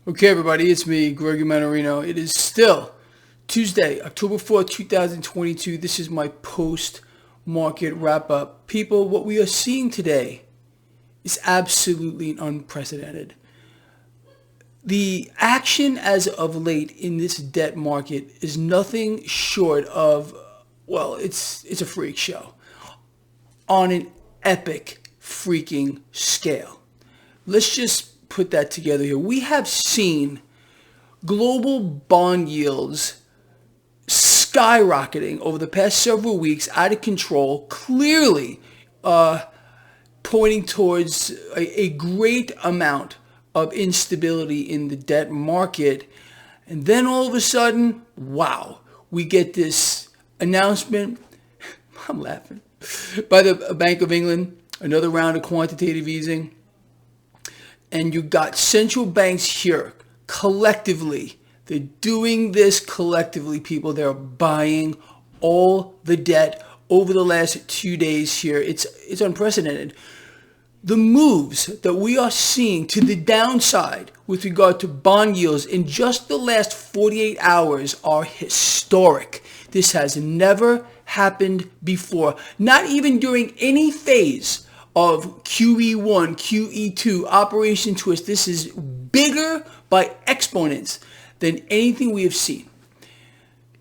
Okay, everybody, it's me, Gregory Mannarino. It is still Tuesday, October 4th, 2022. This is my post-market wrap-up. People, what we are seeing today is absolutely unprecedented. The action as of late in this debt market is nothing short of, well, it's a freak show on an epic freaking scale. Let's just put that together here. We have seen global bond yields skyrocketing over the past several weeks, out of control, clearly pointing towards a great amount of instability in the debt market. And then all of a sudden, wow, we get this announcement, I'm laughing, by the Bank of England, another round of quantitative easing. And you got central banks here collectively. They're doing this collectively, people. They're buying all the debt over the last 2 days here. It's unprecedented. The moves that we are seeing to the downside with regard to bond yields in just the last 48 hours are historic. This has never happened before, not even during any phase of QE1, QE2, Operation Twist. This is bigger by exponents than anything we have seen.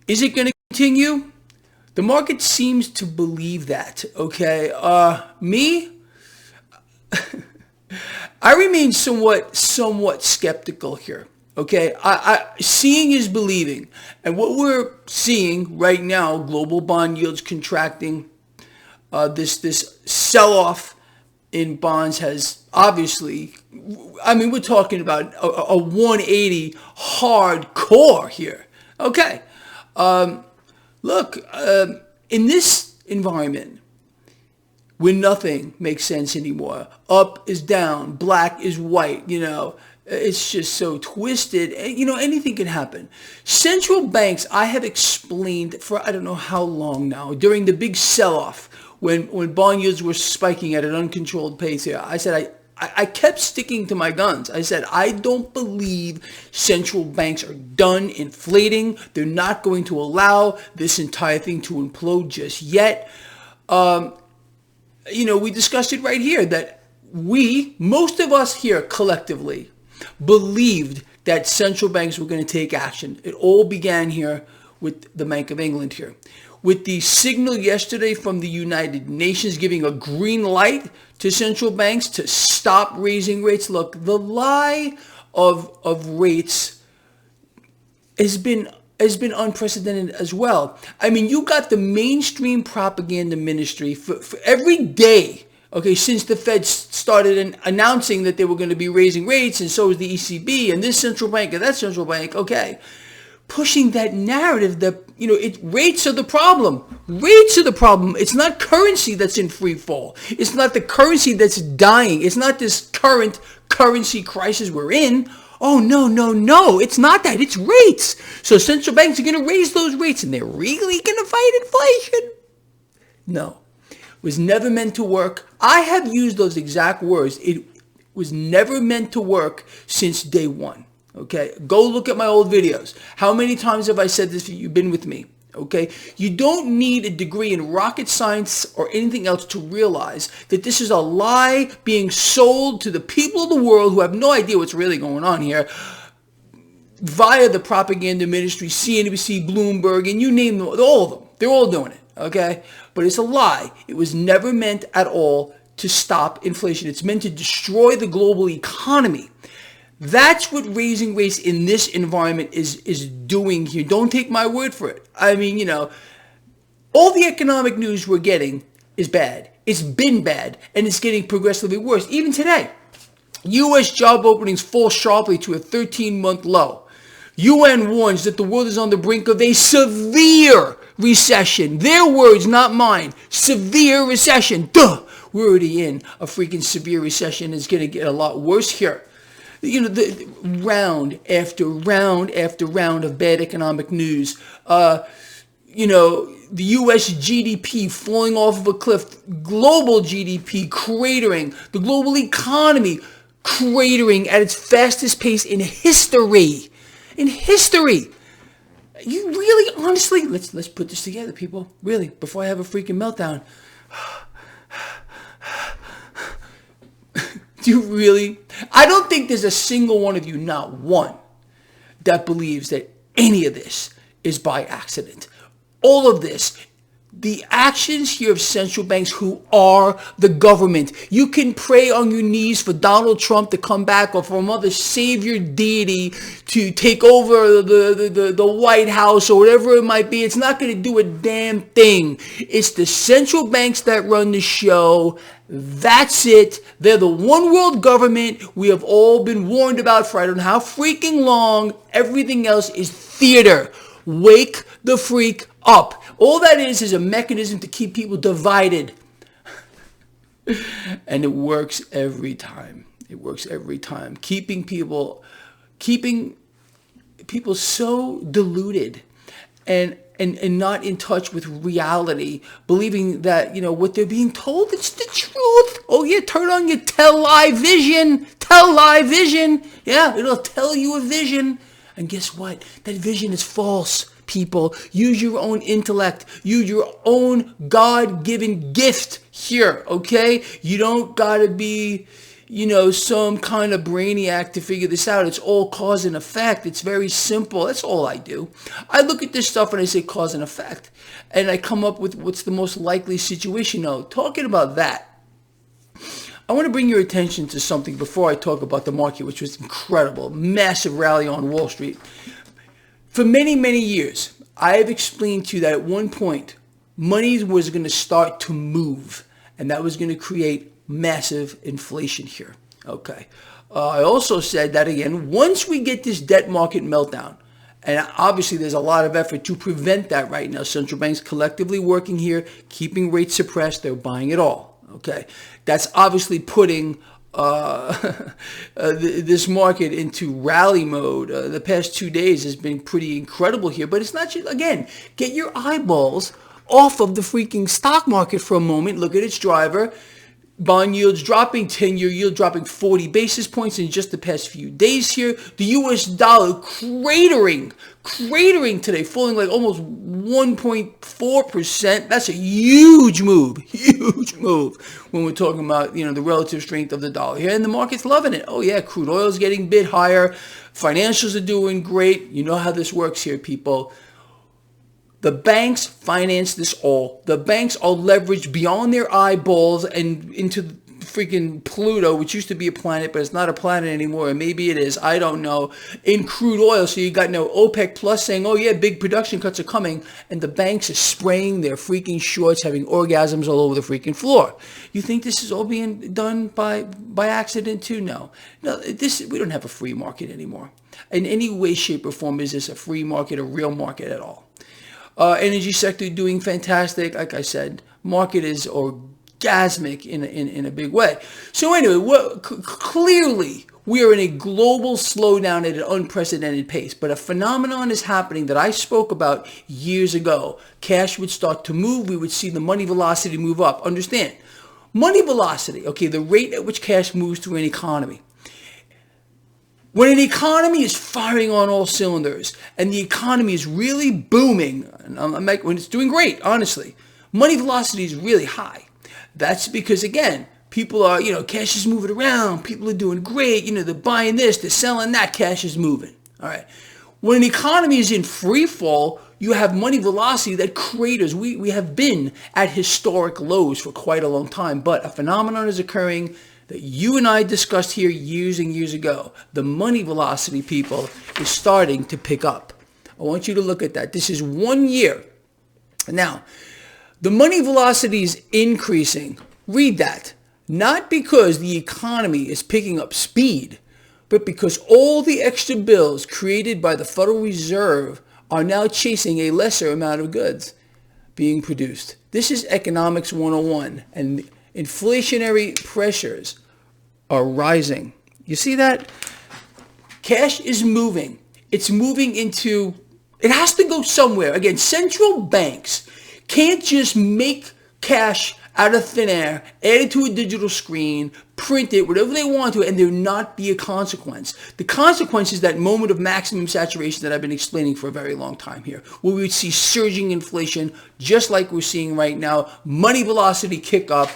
Is it going to continue? The market seems to believe that, okay? Me? I remain somewhat skeptical here, okay? Seeing is believing. And what we're seeing right now, global bond yields contracting, this sell-off in bonds has obviously, I mean, we're talking about a 180 hardcore here. Okay. Look, in this environment, when nothing makes sense anymore, up is down, black is white, it's just so twisted. Anything can happen. Central banks, I have explained for I don't know how long now, during the big sell-off, when bond yields were spiking at an uncontrolled pace here, I said I kept sticking to my guns. I said, I don't believe central banks are done inflating. They're not going to allow this entire thing to implode just yet. We discussed it right here that most of us here collectively, believed that central banks were going to take action. It all began here with the Bank of England here. With the signal yesterday from the United Nations giving a green light to central banks to stop raising rates. Look, the lie of rates has been unprecedented as well. I mean, you got the mainstream propaganda ministry for every day, okay, since the Fed started announcing that they were going to be raising rates, and so is the ECB and this central bank and that central bank, okay, pushing that narrative that, rates are the problem. Rates are the problem. It's not currency that's in free fall. It's not the currency that's dying. It's not this current currency crisis we're in. Oh, no. It's not that. It's rates. So central banks are going to raise those rates, and they're really going to fight inflation. No. It was never meant to work. I have used those exact words. It was never meant to work since day one. Okay, go look at my old videos. How many times have I said this if you've been with me? Okay, you don't need a degree in rocket science or anything else to realize that this is a lie being sold to the people of the world who have no idea what's really going on here via the propaganda ministry, CNBC, Bloomberg, and you name them, all of them. They're all doing it, okay? But it's a lie. It was never meant at all to stop inflation. It's meant to destroy the global economy. That's what raising rates in this environment is doing here. Don't take my word for it. I mean, all the economic news we're getting is bad. It's been bad, and it's getting progressively worse. Even today, U.S. job openings fall sharply to a 13-month low. UN warns that the world is on the brink of a severe recession. Their words, not mine. Severe recession. Duh! We're already in a freaking severe recession. It's going to get a lot worse here. The round after round after round of bad economic news. The U.S. GDP falling off of a cliff, global GDP cratering, the global economy cratering at its fastest pace in history. In history. You really, honestly, let's put this together, people. Really, before I have a freaking meltdown. Do you really? I don't think there's a single one of you, not one, that believes that any of this is by accident. All of this, the actions here of central banks who are the government. You can pray on your knees for Donald Trump to come back or for another savior deity to take over the White House or whatever it might be. It's not going to do a damn thing. It's the central banks that run the show. That's it. They're the one world government we have all been warned about for I don't know how freaking long. Everything else is theater. Wake the freak up. All that is a mechanism to keep people divided. And it works every time. It works every time. Keeping people so deluded and not in touch with reality, believing that, what they're being told, it's the truth. Oh yeah, turn on your television. Yeah, it'll tell you a vision. And guess what? That vision is false, people. Use your own intellect. Use your own God-given gift here, okay? You don't gotta be, some kind of brainiac to figure this out. It's all cause and effect. It's very simple. That's all I do. I look at this stuff and I say cause and effect. And I come up with what's the most likely situation. Now, talking about that, I want to bring your attention to something before I talk about the market, which was incredible. Massive rally on Wall Street. For many, many years, I have explained to you that at one point, money was going to start to move. And that was going to create massive inflation here. Okay. I also said that again, once we get this debt market meltdown, and obviously there's a lot of effort to prevent that right now. Central banks collectively working here, keeping rates suppressed. They're buying it all. Okay. That's obviously putting this market into rally mode. The past 2 days has been pretty incredible here. But it's not just, again, get your eyeballs off of the freaking stock market for a moment. Look at its driver. Bond yields dropping, 10-year yield dropping 40 basis points in just the past few days here. The U.S. dollar cratering today, falling like almost 1.4%. That's a huge move when we're talking about, the relative strength of the dollar here. And the market's loving it. Oh, yeah, crude oil's getting a bit higher. Financials are doing great. You know how this works here, people. The banks finance this all. The banks are leveraged beyond their eyeballs and into freaking Pluto, which used to be a planet, but it's not a planet anymore. And maybe it is. I don't know. In crude oil. So you got OPEC Plus saying, oh yeah, big production cuts are coming. And the banks are spraying their freaking shorts, having orgasms all over the freaking floor. You think this is all being done by accident too? No, we don't have a free market anymore. In any way, shape, or form is this a free market, a real market at all. Energy sector doing fantastic. Like I said, market is orgasmic in a big way. So anyway, clearly we are in a global slowdown at an unprecedented pace. But a phenomenon is happening that I spoke about years ago. Cash would start to move. We would see the money velocity move up. Understand, money velocity, okay, the rate at which cash moves through an economy. When an economy is firing on all cylinders and the economy is really booming, when it's doing great, honestly, money velocity is really high. That's because, again, people are, cash is moving around. People are doing great. They're buying this, they're selling that, cash is moving. All right. When an economy is in free fall, you have money velocity that craters. We have been at historic lows for quite a long time, but a phenomenon is occurring that you and I discussed here years and years ago. The money velocity, people, is starting to pick up. I want you to look at that. This is 1 year. Now, the money velocity is increasing. Read that. Not because the economy is picking up speed, but because all the extra bills created by the Federal Reserve are now chasing a lesser amount of goods being produced. This is economics 101, and inflationary pressures are rising. You see that? Cash is moving. It's moving into, it has to go somewhere. Again, central banks can't just make cash out of thin air, add it to a digital screen, print it, whatever they want to, and there not be a consequence. The consequence is that moment of maximum saturation that I've been explaining for a very long time here, where we would see surging inflation, just like we're seeing right now, money velocity kick up,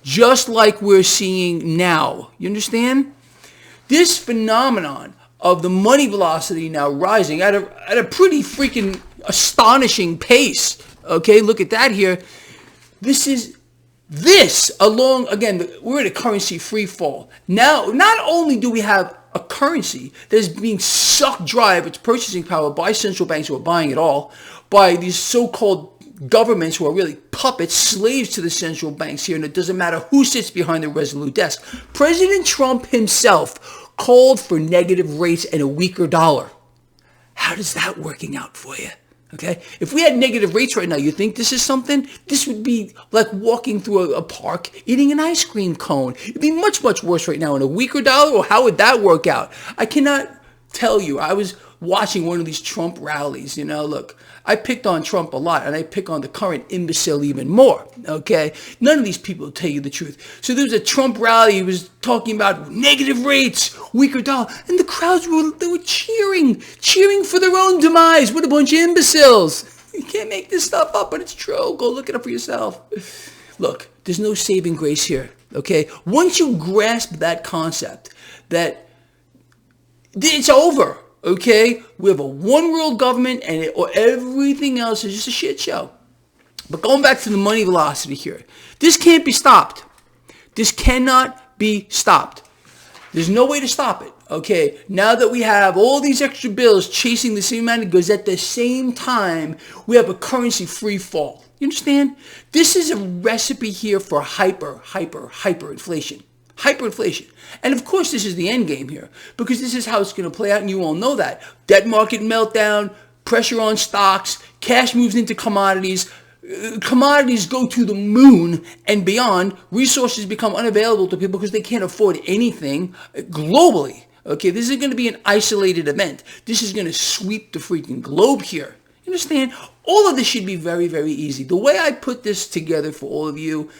just like we're seeing now. You understand? This phenomenon of the money velocity now rising at a pretty freaking astonishing pace. Okay, look at that here. This along, again, we're in a currency free fall. Now, not only do we have a currency that is being sucked dry of its purchasing power by central banks who are buying it all, by these so-called governments who are really puppets, slaves to the central banks here, and it doesn't matter who sits behind the Resolute desk. President Trump himself called for negative rates and a weaker dollar. How does that working out for you? Okay, if we had negative rates right now, you think this is something? This would be like walking through a park, eating an ice cream cone. It'd be much, much worse right now. In a weaker dollar, or how would that work out? I cannot tell you. I was watching one of these Trump rallies. Look, I picked on Trump a lot, and I pick on the current imbecile even more. Okay, none of these people will tell you the truth. So there was a Trump rally. He was talking about negative rates, weaker dollar, and the crowds were cheering for their own demise. What a bunch of imbeciles! You can't make this stuff up, but it's true. Go look it up for yourself. Look, there's no saving grace here. Okay, once you grasp that concept, that it's over. Okay, we have a one world government, and everything else is just a shit show. But going back to the money velocity here, this can't be stopped. This cannot be stopped. There's no way to stop it. Okay, now that we have all these extra bills chasing the same amount of goods, at the same time, we have a currency free fall. You understand? This is a recipe here for hyperinflation. Hyperinflation. And of course, this is the end game here, because this is how it's going to play out, and you all know that. Debt market meltdown, pressure on stocks, cash moves into commodities, commodities go to the moon and beyond, resources become unavailable to people because they can't afford anything globally. Okay, this isn't going to be an isolated event. This is going to sweep the freaking globe here. You understand? All of this should be very, very easy. The way I put this together for all of you,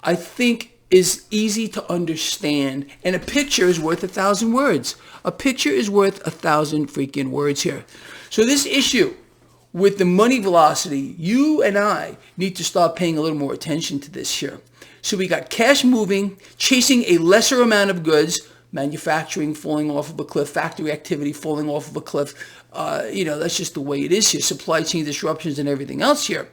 I think is easy to understand, and a picture is worth 1,000 words. A picture is worth 1,000 freaking words here. So this issue with the money velocity, you and I need to start paying a little more attention to this here. So we got cash moving, chasing a lesser amount of goods, manufacturing falling off of a cliff, factory activity falling off of a cliff. That's just the way it is here. Supply chain disruptions and everything else here.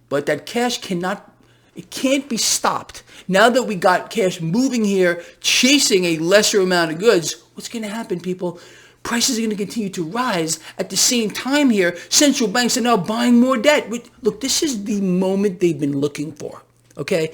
But that cash can't be stopped. Now that we got cash moving here, chasing a lesser amount of goods, what's going to happen, people? Prices are going to continue to rise. At the same time here, central banks are now buying more debt. Look, this is the moment they've been looking for, okay?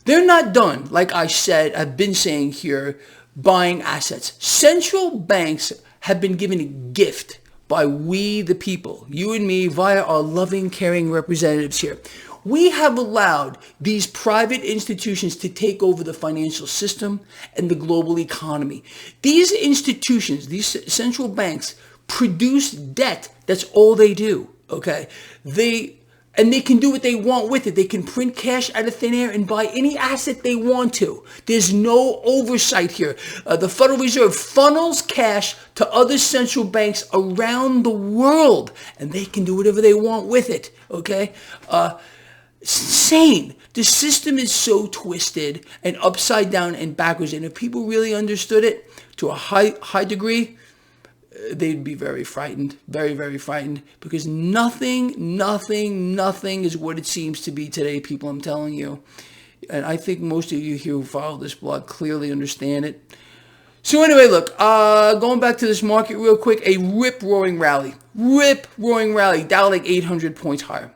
They're not done, like I said, I've been saying here, buying assets. Central banks have been given a gift by we the people, you and me, via our loving, caring representatives here. We have allowed these private institutions to take over the financial system and the global economy. These institutions, these central banks, produce debt. That's all they do, okay? They can do what they want with it. They can print cash out of thin air and buy any asset they want to. There's no oversight here. The Federal Reserve funnels cash to other central banks around the world, and they can do whatever they want with it, okay? It's insane. The system is so twisted and upside down and backwards. And if people really understood it to a high degree, they'd be very frightened, very, very frightened, because nothing is what it seems to be today, people, I'm telling you. And I think most of you here who follow this blog clearly understand it. So anyway, look, going back to this market real quick, a rip-roaring rally, Dow like 800 points higher.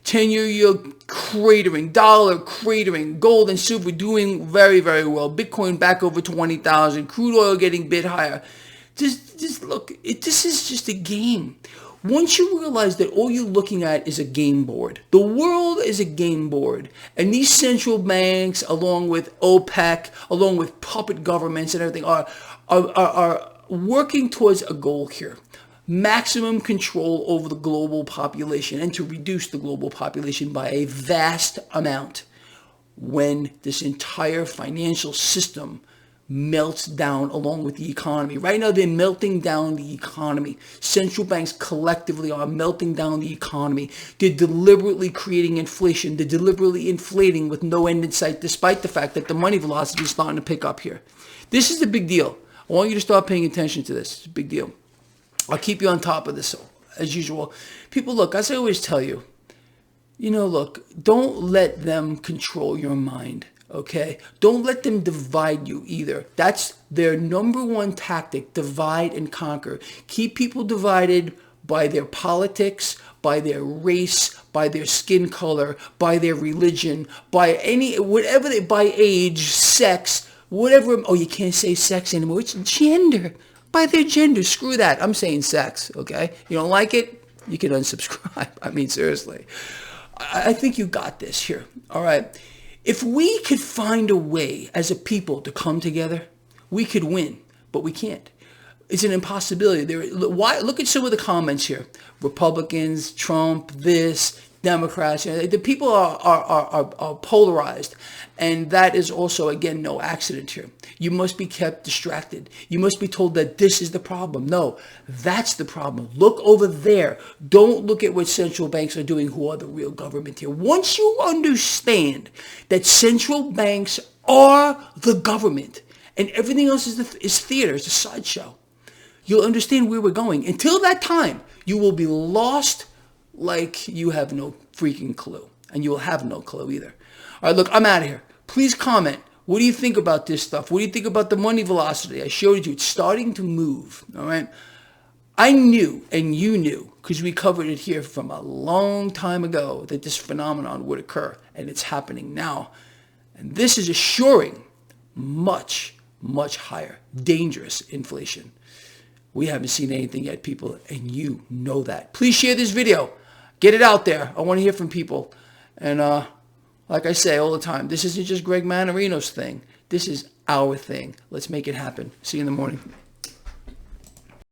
10-year yield cratering, dollar cratering, gold and silver doing very, very well. Bitcoin back over 20,000, crude oil getting a bit higher. Just look, this is just a game. Once you realize that all you're looking at is a game board, the world is a game board, and these central banks, along with OPEC, along with puppet governments and everything, are working towards a goal here. Maximum control over the global population, and to reduce the global population by a vast amount when this entire financial system melts down along with the economy. Right now, they're melting down the economy. Central banks collectively are melting down the economy. They're deliberately creating inflation. They're deliberately inflating with no end in sight, despite the fact that the money velocity is starting to pick up here. This is a big deal. I want you to start paying attention to this. It's a big deal. I'll keep you on top of this, as usual. People, look, as I always tell you, look, don't let them control your mind. Okay? Don't let them divide you either. That's their number one tactic, divide and conquer. Keep people divided by their politics, by their race, by their skin color, by their religion, by by age, sex, whatever. Oh, you can't say sex anymore. It's gender. By their gender. Screw that. I'm saying sex. Okay? You don't like it? You can unsubscribe. I mean, seriously. I think you got this here. All right? If we could find a way as a people to come together, we could win, but we can't. It's an impossibility. Look at some of the comments here. Republicans, Trump, this, Democrats. The people are polarized, and that is also, again, no accident here. You must be kept distracted. You must be told that this is the problem. No, that's the problem. Look over there. Don't look at what central banks are doing, who are the real government here. Once you understand that central banks are the government and everything else is theater, it's a sideshow, you'll understand where we're going. Until that time, you will be lost like you have no freaking clue. And you will have no clue either. All right, look, I'm out of here. Please comment. What do you think about this stuff? What do you think about the money velocity? I showed you. It's starting to move. All right. I knew, and you knew, because we covered it here from a long time ago, that this phenomenon would occur. And it's happening now. And this is assuring much, much higher, dangerous inflation. We haven't seen anything yet, people, and you know that. Please share this video. Get it out there. I want to hear from people. And like I say all the time, this isn't just Greg Mannarino's thing. This is our thing. Let's make it happen. See you in the morning.